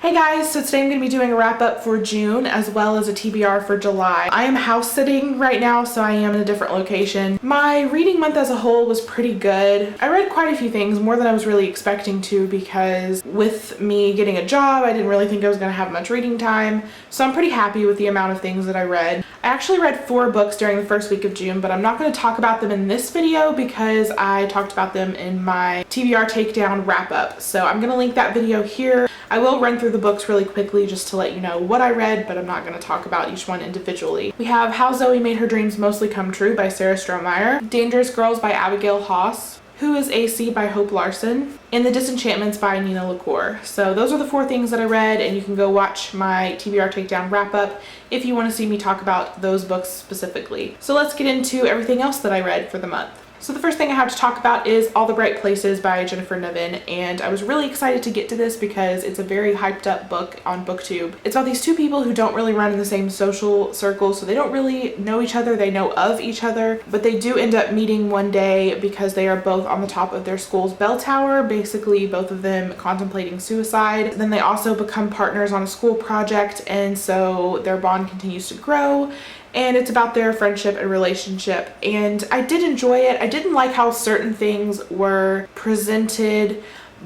Hey guys, so today I'm going to be doing a wrap up for June as well as a TBR for July. I am house sitting right now, so I am in a different location. My reading month as a whole was pretty good. I read quite a few things, more than I was really expecting to, because with me getting a job, I didn't really think I was going to have much reading time. So I'm pretty happy with the amount of things that I read. I actually read 4 books during the first week of June, but I'm not going to talk about them in this video because I talked about them in my TBR takedown wrap up. So I'm going to link that video here. I will run through the books really quickly just to let you know what I read, but I'm not going to talk about each one individually. We have How Zoe Made Her Dreams Mostly Come True by Sarah Strohmeyer, Dangerous Girls by Abigail Haas, Who is AC by Hope Larson, and The Disenchantments by Nina LaCour. So those are the 4 things that I read, and you can go watch my TBR takedown wrap up if you want to see me talk about those books specifically. So let's get into everything else that I read for the month. So the first thing I have to talk about is All the Bright Places by Jennifer Niven, and I was really excited to get to this because it's a very hyped up book on BookTube. It's about these 2 people who don't really run in the same social circle, so they don't really know each other, they know of each other, but they do end up meeting one day because they are both on the top of their school's bell tower, basically both of them contemplating suicide. Then they also become partners on a school project, and so their bond continues to grow. And it's about their friendship and relationship, and I did enjoy it. I didn't like how certain things were presented,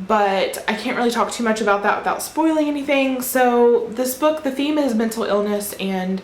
but I can't really talk too much about that without spoiling anything. So this book, the theme is mental illness, and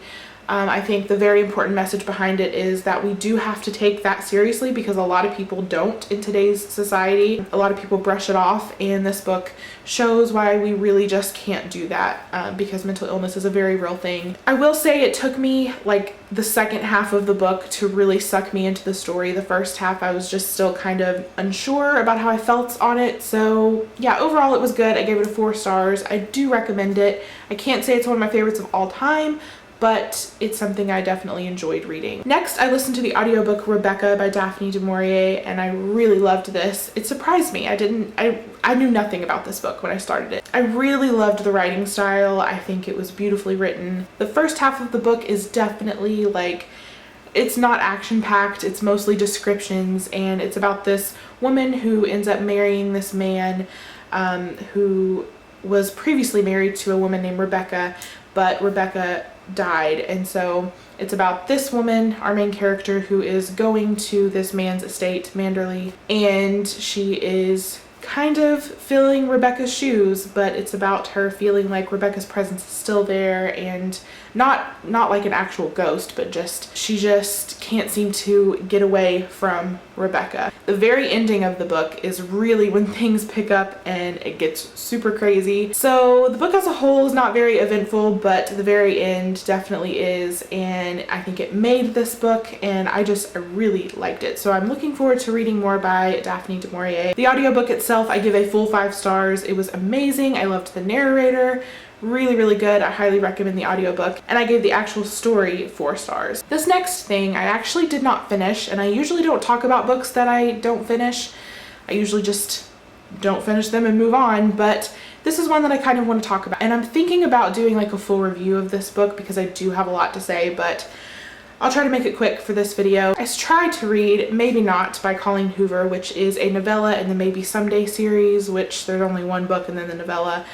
I think the very important message behind it is that we do have to take that seriously because a lot of people don't in today's society. A lot of people brush it off, and this book shows why we really just can't do that because mental illness is a very real thing. I will say it took me like the second half of the book to really suck me into the story. The first half I was just still kind of unsure about how I felt on it. So yeah, overall it was good. I gave it 4 stars. I do recommend it. I can't say it's one of my favorites of all time, but it's something I definitely enjoyed reading. Next, I listened to the audiobook Rebecca by Daphne du Maurier, and I really loved this. It surprised me. I knew nothing about this book when I started it. I really loved the writing style. I think it was beautifully written. The first half of the book is definitely like, it's not action-packed, it's mostly descriptions, and it's about this woman who ends up marrying this man who was previously married to a woman named Rebecca, but Rebecca died, and so it's about this woman, our main character, who is going to this man's estate, Manderley, and she is kind of filling Rebecca's shoes, but it's about her feeling like Rebecca's presence is still there, and not like an actual ghost, but she just can't seem to get away from Rebecca. The very ending of the book is really when things pick up and it gets super crazy. So the book as a whole is not very eventful, but the very end definitely is, and I think it made this book, and I really liked it. So I'm looking forward to reading more by Daphne du Maurier. The audiobook itself, I give a full 5 stars. It was amazing. I loved the narrator. Really good. I highly recommend the audiobook, and I gave the actual story 4 stars. This next thing I actually did not finish, and I usually don't talk about books that I don't finish. I usually just don't finish them and move on, but this is one that I kind of want to talk about, and I'm thinking about doing like a full review of this book because I do have a lot to say, but I'll try to make it quick for this video. I tried to read Maybe Not by Colleen Hoover, which is a novella in the Maybe Someday series, which there's only 1 book and then the novella.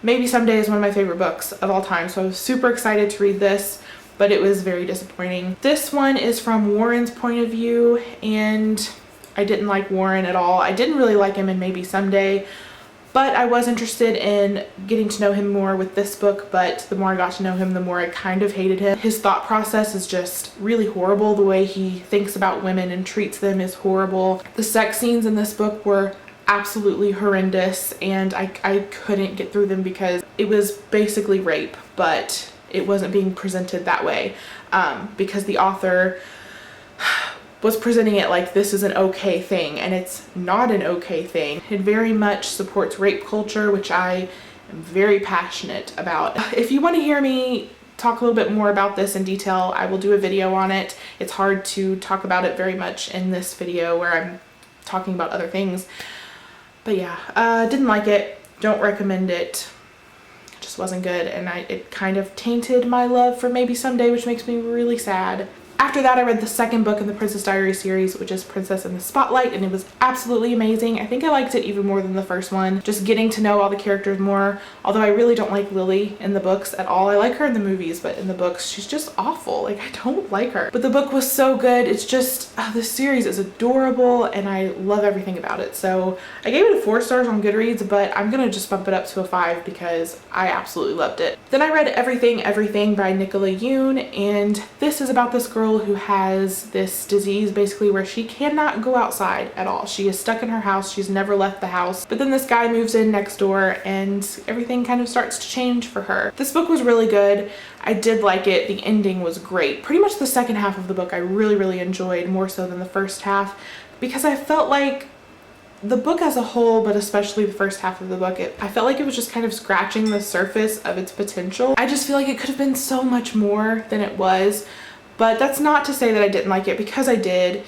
Maybe Someday is one of my favorite books of all time, so I was super excited to read this, but it was very disappointing. This one is from Warren's point of view, and I didn't like Warren at all. I didn't really like him in Maybe Someday, but I was interested in getting to know him more with this book, but the more I got to know him, the more I kind of hated him. His thought process is just really horrible. The way he thinks about women and treats them is horrible. The sex scenes in this book were absolutely horrendous, and I couldn't get through them because it was basically rape, but it wasn't being presented that way because the author was presenting it like this is an okay thing, and it's not an okay thing. It very much supports rape culture, which I am very passionate about. If you want to hear me talk a little bit more about this in detail, I will do a video on it. It's hard to talk about it very much in this video where I'm talking about other things. But yeah, didn't like it, don't recommend it. It just wasn't good, and it kind of tainted my love for Maybe Someday, which makes me really sad. After that, I read the second book in the Princess Diaries series, which is Princess in the Spotlight, and it was absolutely amazing. I think I liked it even more than the first one, just getting to know all the characters more, although I really don't like Lily in the books at all. I like her in the movies, but in the books, she's just awful. Like, I don't like her. But the book was so good. It's just, this series is adorable, and I love everything about it. So I gave it 4 stars on Goodreads, but I'm gonna just bump it up to a 5 because I absolutely loved it. Then I read Everything by Nicola Yoon, and this is about this girl who has this disease basically where she cannot go outside at all. She is stuck in her house. She's never left the house. But then this guy moves in next door and everything kind of starts to change for her. This book was really good. I did like it. The ending was great. Pretty much the second half of the book I really enjoyed, more so than the first half, because I felt like the book as a whole, but especially the first half of the book, I felt like it was just kind of scratching the surface of its potential. I just feel like it could have been so much more than it was. But that's not to say that I didn't like it, because I did,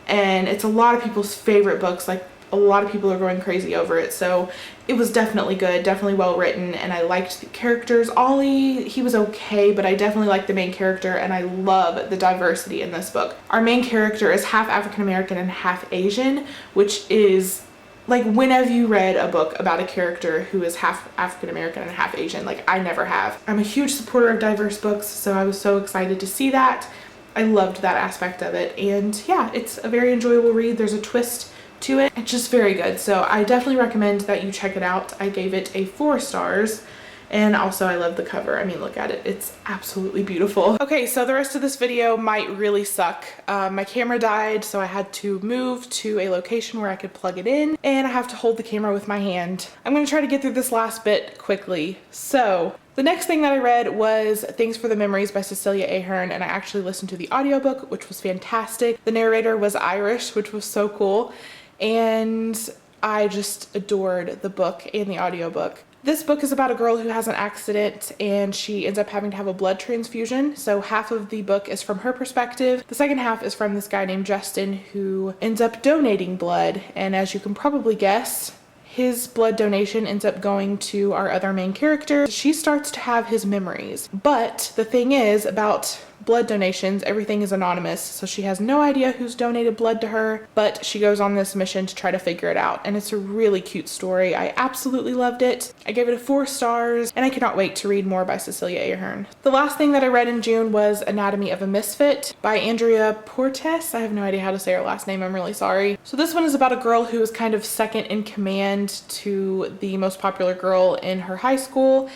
and it's a lot of people's favorite books. Like, a lot of people are going crazy over it, so it was definitely good, definitely well written, and I liked the characters. Ollie, he was okay, but I definitely liked the main character, and I love the diversity in this book. Our main character is half African American and half Asian, which is, like, when have you read a book about a character who is half African American and half Asian? Like, I never have. I'm a huge supporter of diverse books, so I was so excited to see that. I loved that aspect of it, and yeah, it's a very enjoyable read. There's a twist to it. It's just very good, so I definitely recommend that you check it out. I gave it a 4 stars. And also I love the cover. I mean, look at it. It's absolutely beautiful. Okay, so the rest of this video might really suck. My camera died, so I had to move to a location where I could plug it in, and I have to hold the camera with my hand. I'm gonna try to get through this last bit quickly. So the next thing that I read was Things for the Memories by Cecilia Ahern, and I actually listened to the audiobook, which was fantastic. The narrator was Irish, which was so cool, and I just adored the book and the audiobook. This book is about a girl who has an accident and she ends up having to have a blood transfusion. So half of the book is from her perspective. The second half is from this guy named Justin, who ends up donating blood. And as you can probably guess, his blood donation ends up going to our other main character. She starts to have his memories. But the thing is about blood donations, everything is anonymous, so she has no idea who's donated blood to her, but she goes on this mission to try to figure it out, and it's a really cute story. I absolutely loved it. I gave it a 4 stars, and I cannot wait to read more by Cecilia Ahern. The last thing that I read in June was Anatomy of a Misfit by Andrea Portes. I have no idea how to say her last name, I'm really sorry. So this one is about a girl who is kind of second in command to the most popular girl in her high school,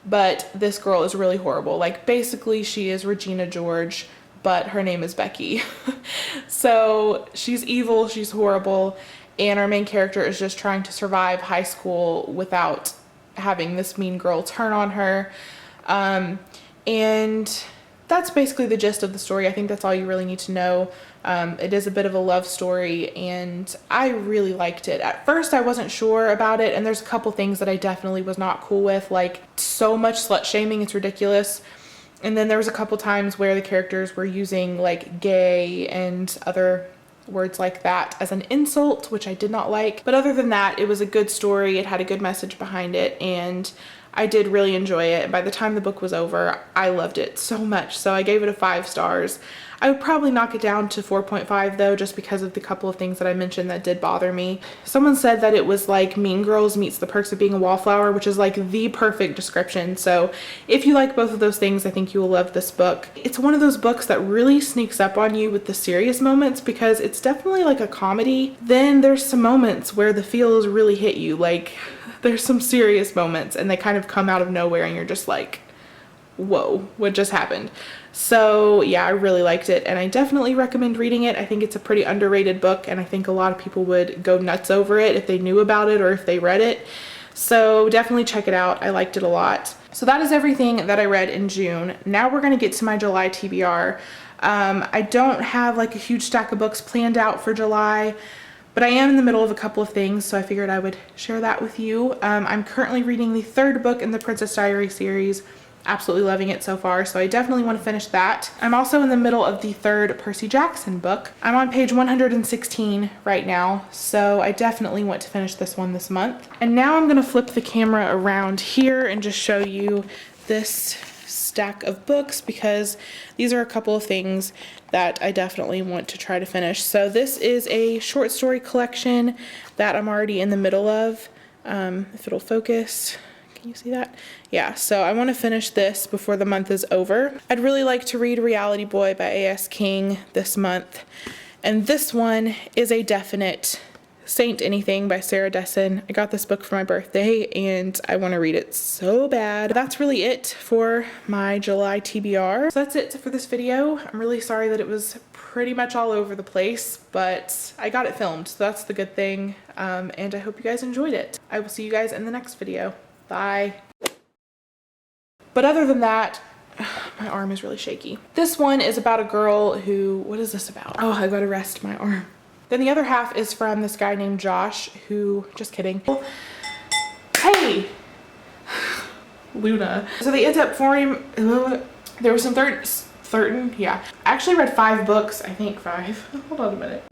but this girl is really horrible. Like, basically she is Regina George, but her name is Becky. So she's evil, she's horrible, and our main character is just trying to survive high school without having this mean girl turn on her. And that's basically the gist of the story. I think that's all you really need to know. It is a bit of a love story, and I really liked it. At first I wasn't sure about it, and there's a couple things that I definitely was not cool with, like so much slut shaming, it's ridiculous. And then there was a couple times where the characters were using like gay and other words like that as an insult, which I did not like. But other than that, it was a good story. It had a good message behind it, and I did really enjoy it. And by the time the book was over, I loved it so much. So I gave it a 5 stars. I would probably knock it down to 4.5 though, just because of the couple of things that I mentioned that did bother me. Someone said that it was like Mean Girls meets The Perks of Being a Wallflower, which is like the perfect description. So if you like both of those things, I think you will love this book. It's one of those books that really sneaks up on you with the serious moments, because it's definitely like a comedy. Then there's some moments where the feels really hit you. Like, there's some serious moments and they kind of come out of nowhere and you're just like, whoa, what just happened? So yeah, I really liked it, and I definitely recommend reading it. I think it's a pretty underrated book, and I think a lot of people would go nuts over it if they knew about it or if they read it. So definitely check it out. I liked it a lot. So that is everything that I read in June. Now we're going to get to my July TBR. I don't have like a huge stack of books planned out for July, but I am in the middle of a couple of things, so I figured I would share that with you. I'm currently reading the 3rd book in the Princess Diaries series. Absolutely loving it so far, so I definitely want to finish that. I'm also in the middle of the 3rd Percy Jackson book. I'm on page 116 right now, so I definitely want to finish this one this month. And now I'm going to flip the camera around here and just show you this stack of books because these are a couple of things that I definitely want to try to finish. So this is a short story collection that I'm already in the middle of. If it'll focus, can you see that? Yeah, so I want to finish this before the month is over. I'd really like to read Reality Boy by A.S. King this month. And this one is a definite Saint Anything by Sarah Dessen. I got this book for my birthday and I want to read it so bad. That's really it for my July TBR. So that's it for this video. I'm really sorry that it was pretty much all over the place, but I got it filmed, so that's the good thing. And I hope you guys enjoyed it. I will see you guys in the next video. Bye. But other than that, my arm is really shaky. This one is about a girl who, what is this about? Oh, I gotta rest my arm. Then the other half is from this guy named Josh who, just kidding. Hey, Luna. So they end up forming, there was some yeah. I actually read 5 books, I think 5. Hold on a minute.